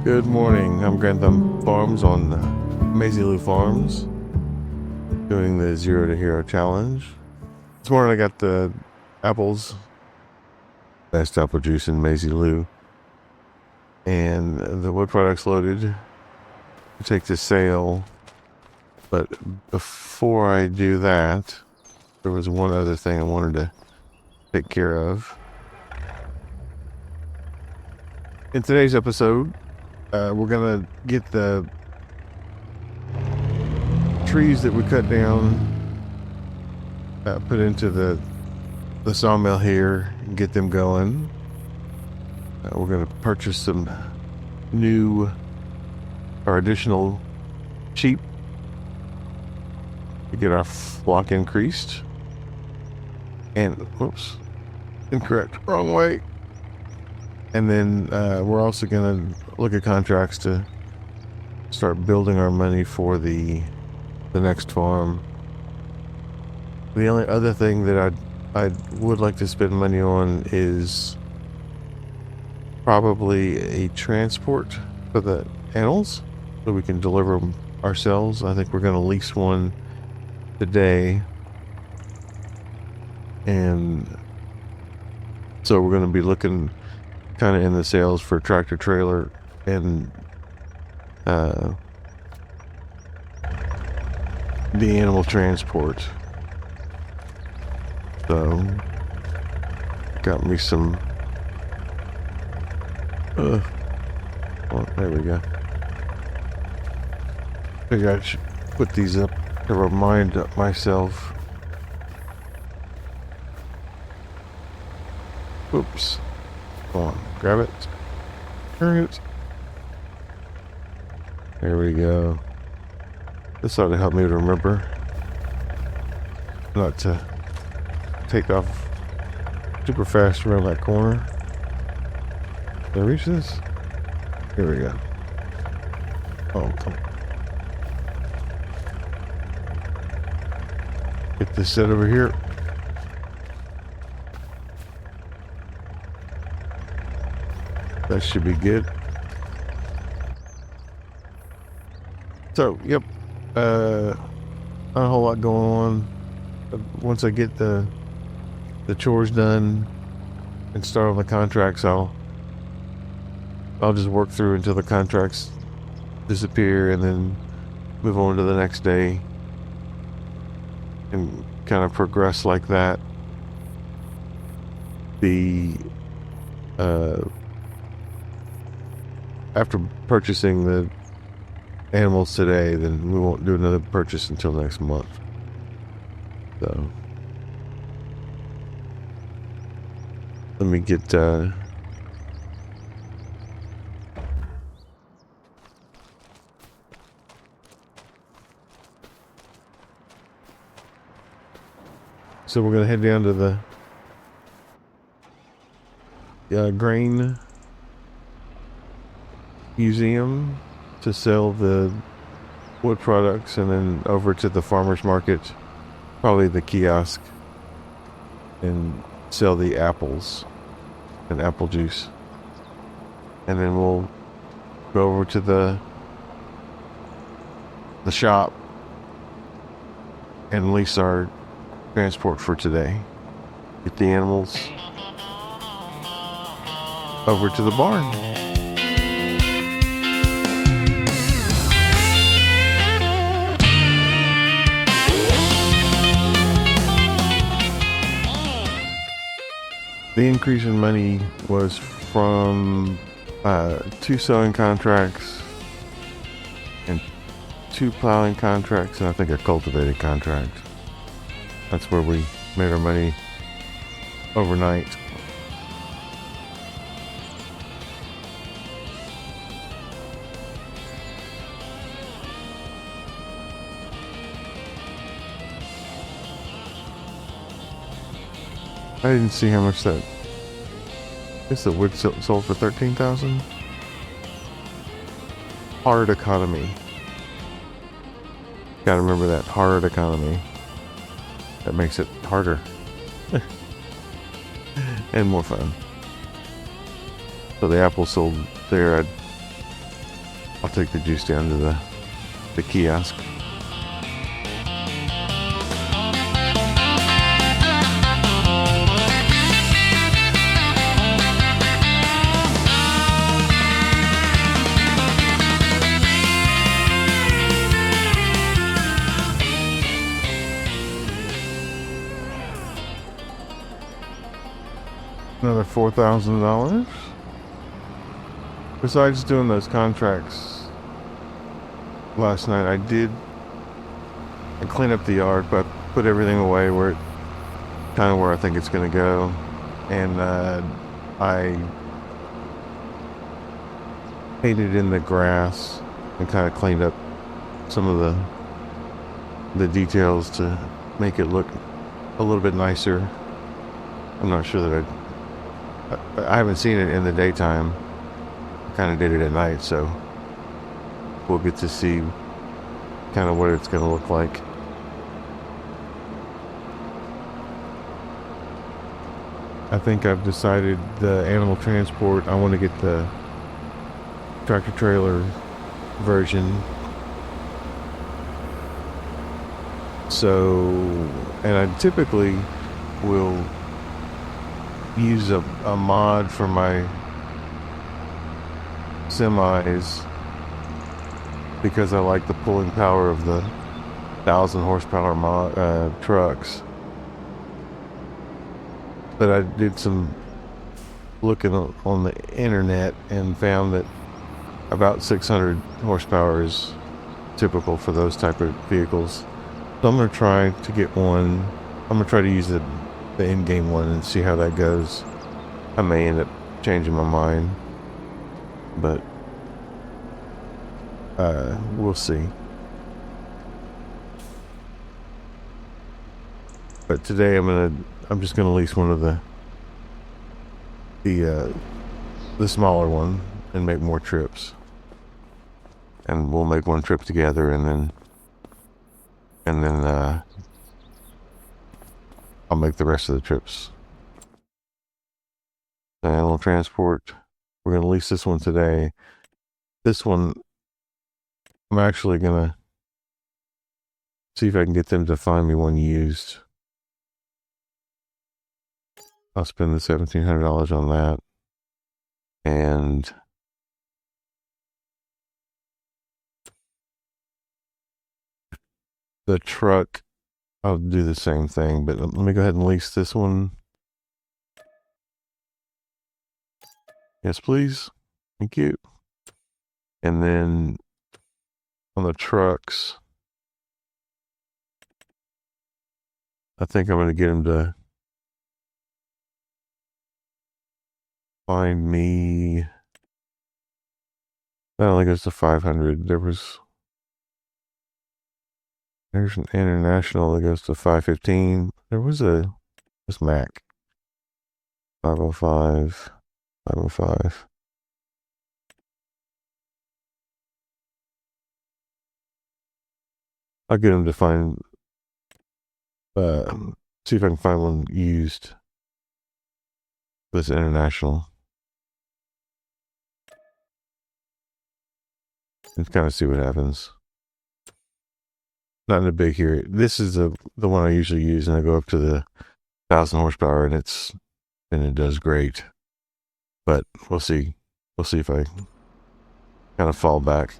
Good morning. I'm Grantham Farms on Maizy Lou Farms, doing the 0 to Hero challenge. This morning I got the apples, best apple juice in Maizy Lou, and the wood products loaded to take to sale. But before I do that, there was one other thing I wanted to take care of. In today's episode, we're gonna get the trees that we cut down put into the sawmill here and get them going. We're going to purchase some new or additional sheep to get our flock increased. And whoops, incorrect, wrong way. And then we're also going to look at contracts to start building our money for the next farm. The only other thing that I would like to spend money on is probably a transport for the animals so we can deliver them ourselves. I think we're going to lease one today, and so we're going to be looking kind of in the sales for tractor trailer and the animal transport. So got me some well, there we go. Figure I should put these up to remind myself. Oops. Come on, grab it, turn it. There we go. This ought to help me to remember not to take off super fast around that corner. Did I reach this? Here we go. Oh, come on. Get this set over here. That should be good. So, yep. Not a whole lot going on. Once I get the chores done and start on the contracts, I'll just work through until the contracts disappear and then move on to the next day and kind of progress like that. After purchasing the animals today, then we won't do another purchase until next month. So let me get so we're gonna head down to the grain museum to sell the wood products, and then over to the farmers market, probably the kiosk, and sell the apples and apple juice. And then we'll go over to the shop and lease our transport for today. Get the animals over to the barn. The increase in money was from 2 sowing contracts and 2 plowing contracts, and I think a cultivated contract. That's where we made our money overnight. I didn't see how much that. I guess the wood sold for $13,000. Hard economy. Gotta remember that, hard economy. That makes it harder and more fun. So the apple sold there, take the juice down to the kiosk. Another $4,000. Besides doing those contracts last night, I cleaned up the yard, but put everything away where I think it's going to go, and I painted in the grass and kind of cleaned up some of the details to make it look a little bit nicer. I'm not sure that I haven't seen it in the daytime. I kind of did it at night, so we'll get to see kind of what it's going to look like. I think I've decided the animal transport, I want to get the tractor trailer version. So, and I typically will use a mod for my semis because I like the pulling power of the 1,000 horsepower trucks. But I did some looking on the internet and found that about 600 horsepower is typical for those type of vehicles. So I'm going to try to get one. I'm going to try to use the in-game one and see how that goes. I may end up changing my mind, but we'll see. But today I'm just gonna lease one of the smaller one and make more trips, and we'll make one trip together, and then I'll make the rest of the trips. The animal transport, we're gonna lease this one today. This one, I'm actually gonna see if I can get them to find me one used. I'll spend the $1,700 on that, and the truck, I'll do the same thing, but let me go ahead and lease this one. Yes, please. Thank you. And then on the trucks, I think I'm going to get him to find me. That only goes to 500. There's an international that goes to 515. There was Mac. 505. 505. I'll get him to find, see if I can find one used. This international. And kind of see what happens. Not in a big here. This is the one I usually use, and I go up to the 1,000 horsepower, and it does great. But we'll see. We'll see if I kind of fall back.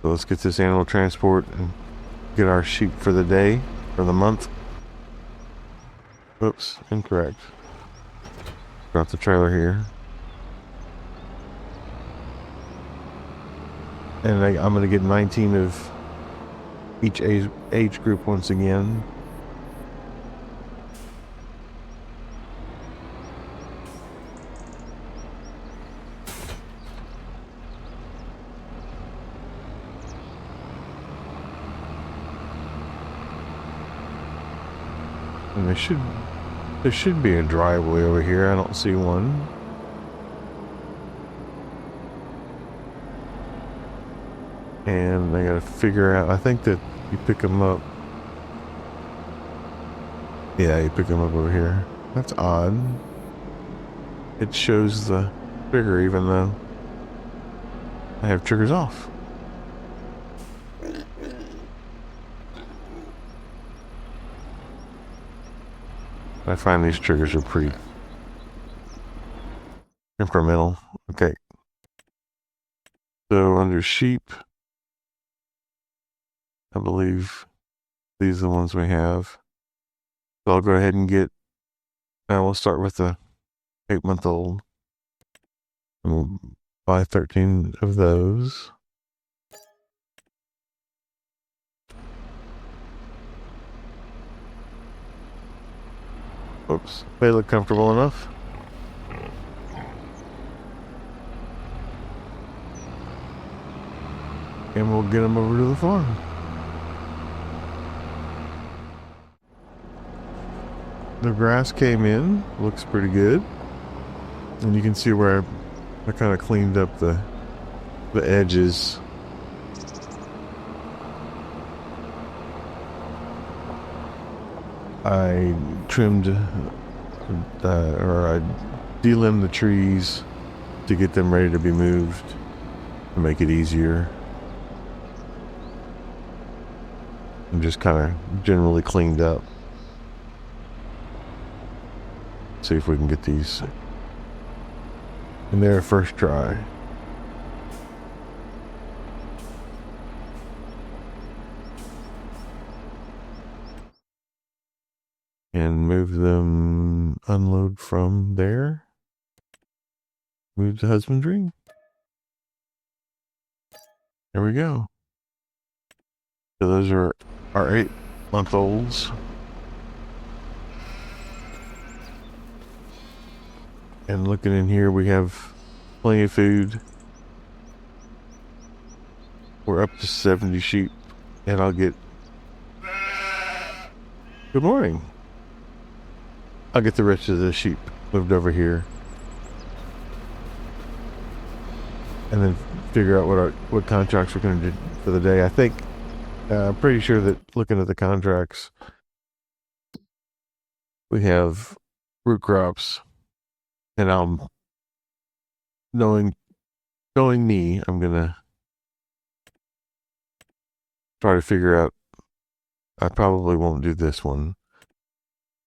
So let's get this animal transport and get our sheep for the day, for the month. Oops, incorrect. Got the trailer here. And I'm going to get 19 of each age group once again. And there should be a driveway over here. I don't see one. And I gotta figure out, I think that you pick them up. Yeah, you pick them up over here. That's odd. It shows the trigger even though I have triggers off. I find these triggers are pretty temperamental. Okay. So under sheep, I believe these are the ones we have. So I'll go ahead and get, we'll start with the 8-month-old. And we'll buy 13 of those. Oops, they look comfortable enough. And we'll get them over to the farm. The grass came in, looks pretty good. And you can see where I kind of cleaned up the edges. I trimmed or I delimbed the trees to get them ready to be moved to make it easier. And just kind of generally cleaned up. See if we can get these in there first try. And move them, unload from there. Move to husbandry. There we go. So those are our 8-month-olds. And looking in here, we have plenty of food. We're up to 70 sheep. And I'll get... Good morning. I'll get the rest of the sheep moved over here. And then figure out what contracts we're going to do for the day. I think, I'm pretty sure that looking at the contracts, we have root crops. And knowing me, I'm going to try to figure out, I probably won't do this one,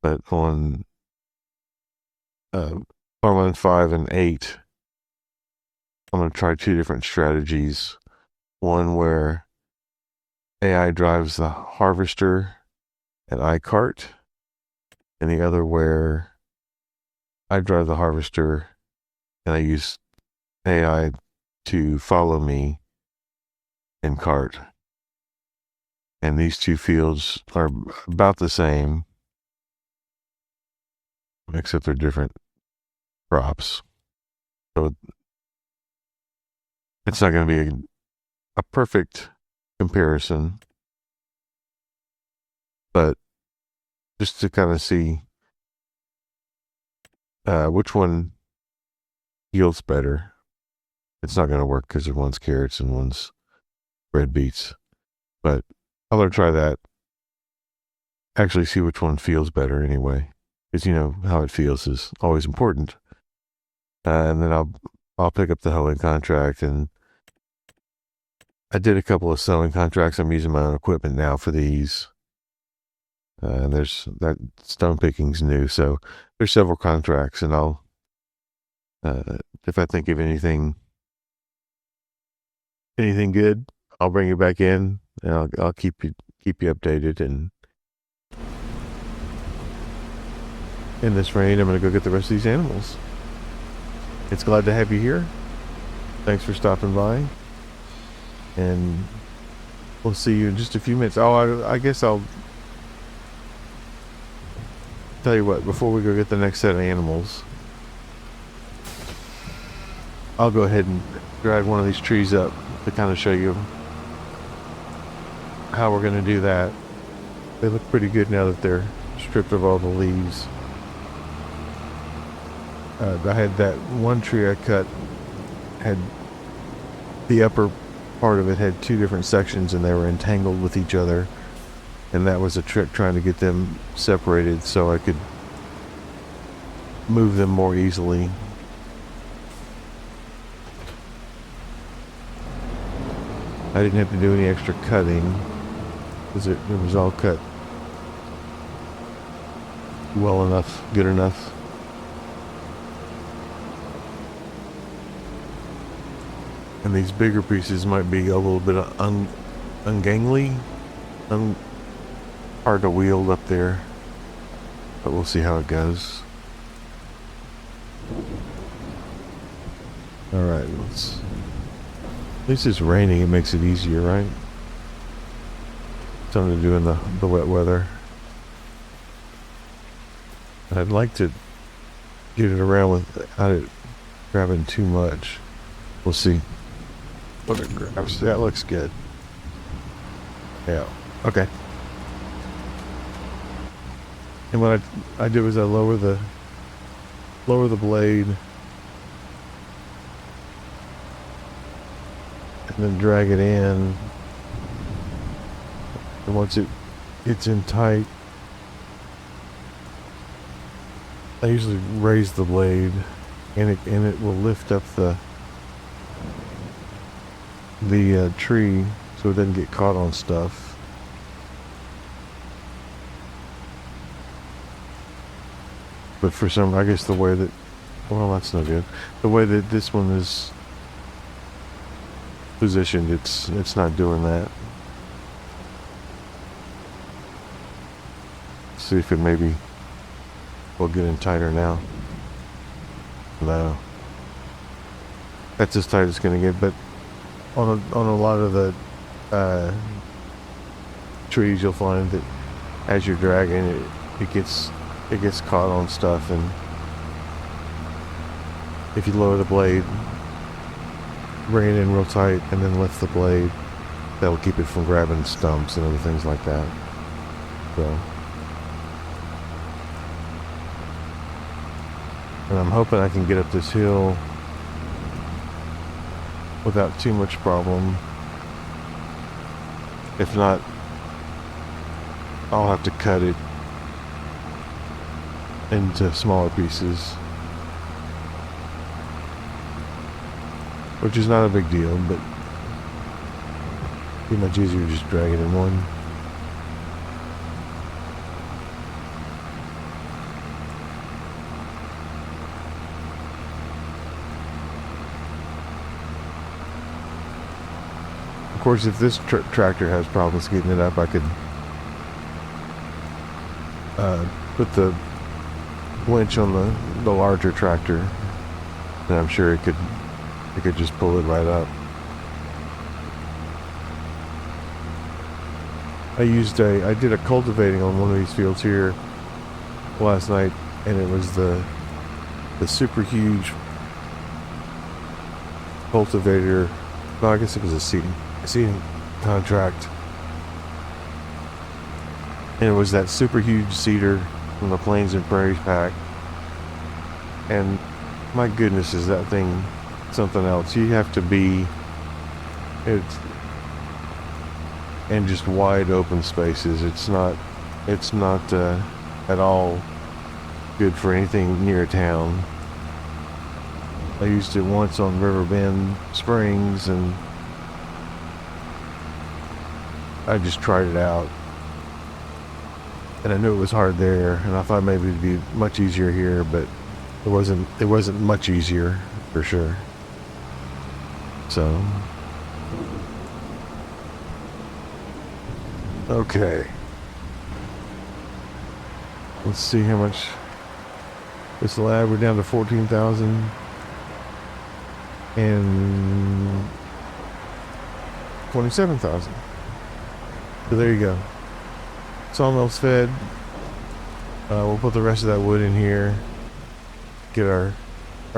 but on farmland 5 and 8, I'm going to try 2 different strategies. One where AI drives the harvester and I cart, and the other where I drive the harvester and I use AI to follow me and cart. And these 2 fields are about the same, except they're different crops. So it's not going to be a perfect comparison, but just to kind of see which one yields better. It's not going to work because one's carrots and one's red beets, but I'm going to try that. Actually see which one feels better anyway, because how it feels is always important. And then I'll pick up the hoeing contract, and I did a couple of sowing contracts. I'm using my own equipment now for these. And there's that stone picking's new, so there's several contracts, and I'll if I think of anything good, I'll bring you back in, and I'll keep you updated. And in this rain, I'm going to go get the rest of these animals. It's glad to have you here. Thanks for stopping by, and we'll see you in just a few minutes. Oh, I guess I'll tell you what, before we go get the next set of animals, I'll go ahead and drag one of these trees up to kind of show you how we're going to do that. They look pretty good now that they're stripped of all the leaves. I had that one tree I cut, had the upper part of it had 2 different sections, and they were entangled with each other. And that was a trick, trying to get them separated so I could move them more easily. I didn't have to do any extra cutting because it was all cut well enough, good enough. And these bigger pieces might be a little bit ungangly, hard to wield up there, but we'll see how it goes. All right, at least it's raining. It makes it easier, right? Something to do in the wet weather. I'd like to get it around without it grabbing too much. We'll see what it grabs. That looks good. Yeah. Okay. And what I did was I lower the blade and then drag it in. And once it gets in tight, I usually raise the blade, and it will lift up the tree so it doesn't get caught on stuff. But for some, I guess the way that, well, that's no good. The way that this one is positioned, it's not doing that. See if it maybe will get in tighter now. No. That's as tight as it's going to get, but on a lot of the trees, you'll find that as you're dragging it gets caught on stuff, and if you lower the blade, bring it in real tight, and then lift the blade, that'll keep it from grabbing stumps and other things like that. So, and I'm hoping I can get up this hill without too much problem. If not, I'll have to cut it into smaller pieces, which is not a big deal, but be much easier to just drag it in one. Of course, if this tractor has problems getting it up, I could put the winch on the larger tractor, and I'm sure it could just pull it right up. I did a cultivating on one of these fields here last night, and it was the super huge cultivator. No, I guess it was a seeding contract, and it was that super huge seeder from the Plains and Prairies pack. And my goodness, is that thing something else. You have to be in just wide open spaces. It's not at all good for anything near a town. I used it once on Riverbend Springs, and I just tried it out, and I knew it was hard there, and I thought maybe it'd be much easier here, but it wasn't much easier for sure. So, okay, let's see how much this will add. We're down to 14,000 and 27,000. So there you go. Sawmill's fed. We'll put the rest of that wood in here, get our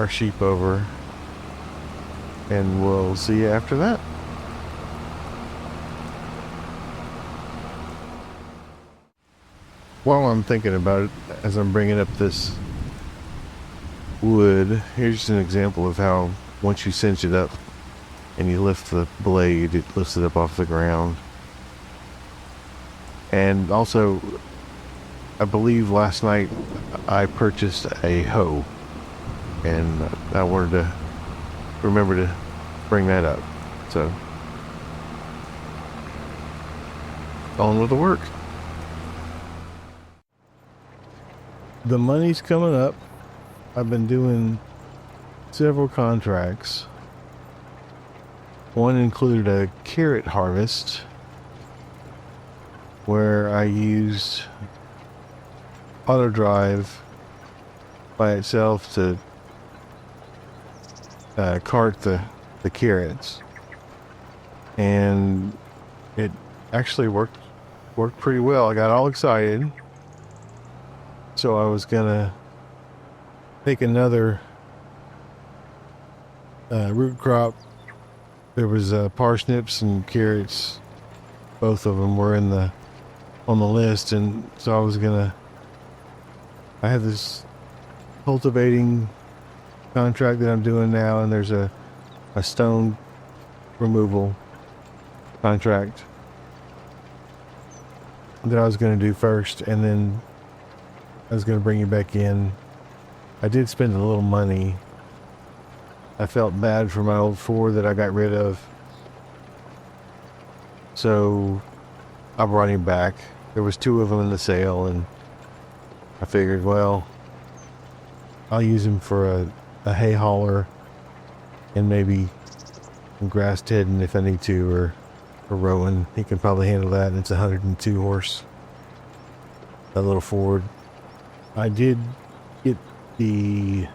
sheep over, and we'll see you after that. While I'm thinking about it, as I'm bringing up this wood, here's just an example of how once you cinch it up and you lift the blade, it lifts it up off the ground. And also, I believe last night I purchased a hoe, and I wanted to remember to bring that up. So on with the work. The money's coming up. I've been doing several contracts. One included a carrot harvest where I used auto drive by itself to cart the carrots, and it actually worked pretty well. I got all excited, so I was gonna take another root crop. There was parsnips and carrots. Both of them were on the list, and so I have this cultivating contract that I'm doing now, and there's a stone removal contract that I was going to do first, and then I was going to bring you back in. I did spend a little money. I felt bad for my old Ford that I got rid of, so I brought him back. There was 2 of them in the sale, and I figured, well, I'll use him for a hay hauler and maybe some grass tedding if I need to, or rowing. He can probably handle that, and it's 102 horse. That little Ford. I did get the...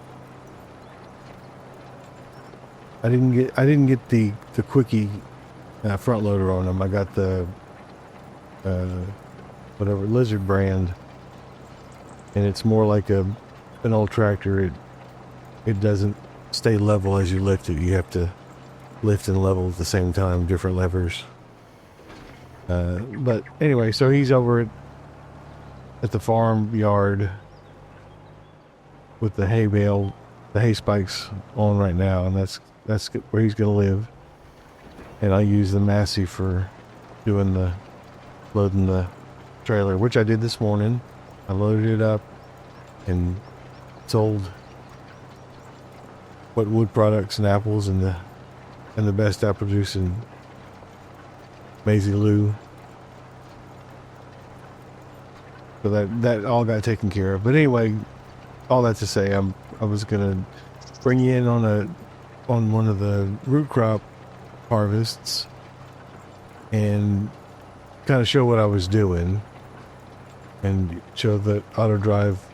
I didn't get the quickie front loader on them. I got the whatever Lizard brand, and it's more like an old tractor. It doesn't stay level as you lift it. You have to lift and level at the same time, different levers. But anyway, so he's over at the farm yard with the hay bale, the hay spikes on right now, and that's where he's gonna live. And I use the Massey for doing loading the trailer, which I did this morning. I loaded it up and sold what wood products and apples and the best apple juice in Maizy Lou. So that all got taken care of. But anyway, all that to say, I was gonna bring you in on one of the root crop harvests and kind of show what I was doing and show the auto drive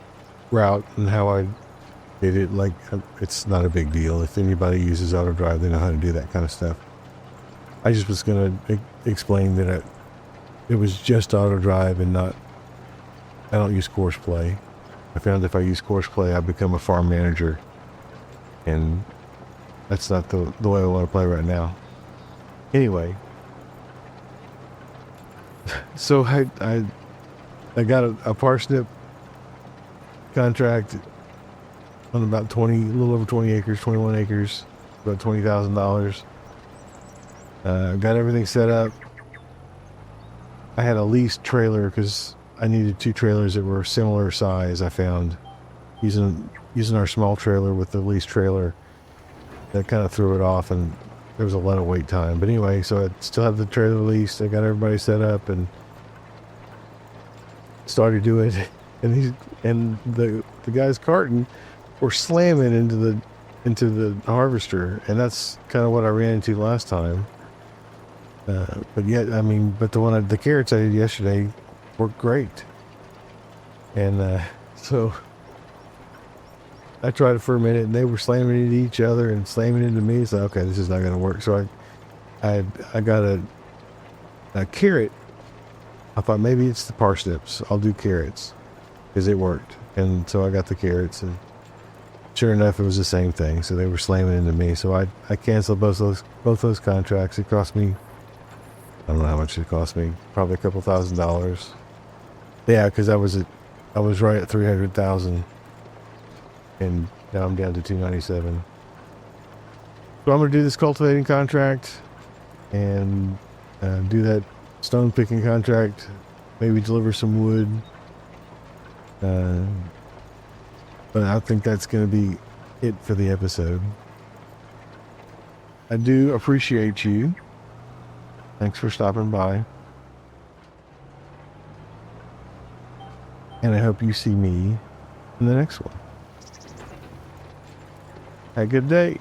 route and how I did it. Like, it's not a big deal. If anybody uses auto drive, they know how to do that kind of stuff. I just was gonna explain that it was just auto drive and I don't use course play. I found if I use course play, I become a farm manager, and that's not the way I want to play right now. Anyway, so I got a parsnip contract on about a little over 20 acres, 21 acres, about $20,000. Got everything set up. I had a leased trailer because I needed 2 trailers that were similar size. I found using our small trailer with the leased trailer, that kind of threw it off, and there was a lot of wait time. But anyway, so I still have the trailer leased. I got everybody set up and started doing it. And the guys carting were slamming into the harvester, and that's kind of what I ran into last time. But yet, I mean, but the carrots I did yesterday worked great. And so I tried it for a minute, and they were slamming into each other and slamming into me. So okay, this is not going to work. So I got a carrot. I thought maybe it's the parsnips. I'll do carrots because it worked. And so I got the carrots, and sure enough, it was the same thing. So they were slamming into me. So I canceled both those contracts. It cost me, I don't know how much it cost me. Probably a couple $1,000s. Yeah, because I was right at 300,000. And now I'm down to 297. So I'm going to do this cultivating contract and do that stone picking contract, maybe deliver some wood. But I think that's going to be it for the episode. I do appreciate you. Thanks for stopping by. And I hope you see me in the next one. Have a good day.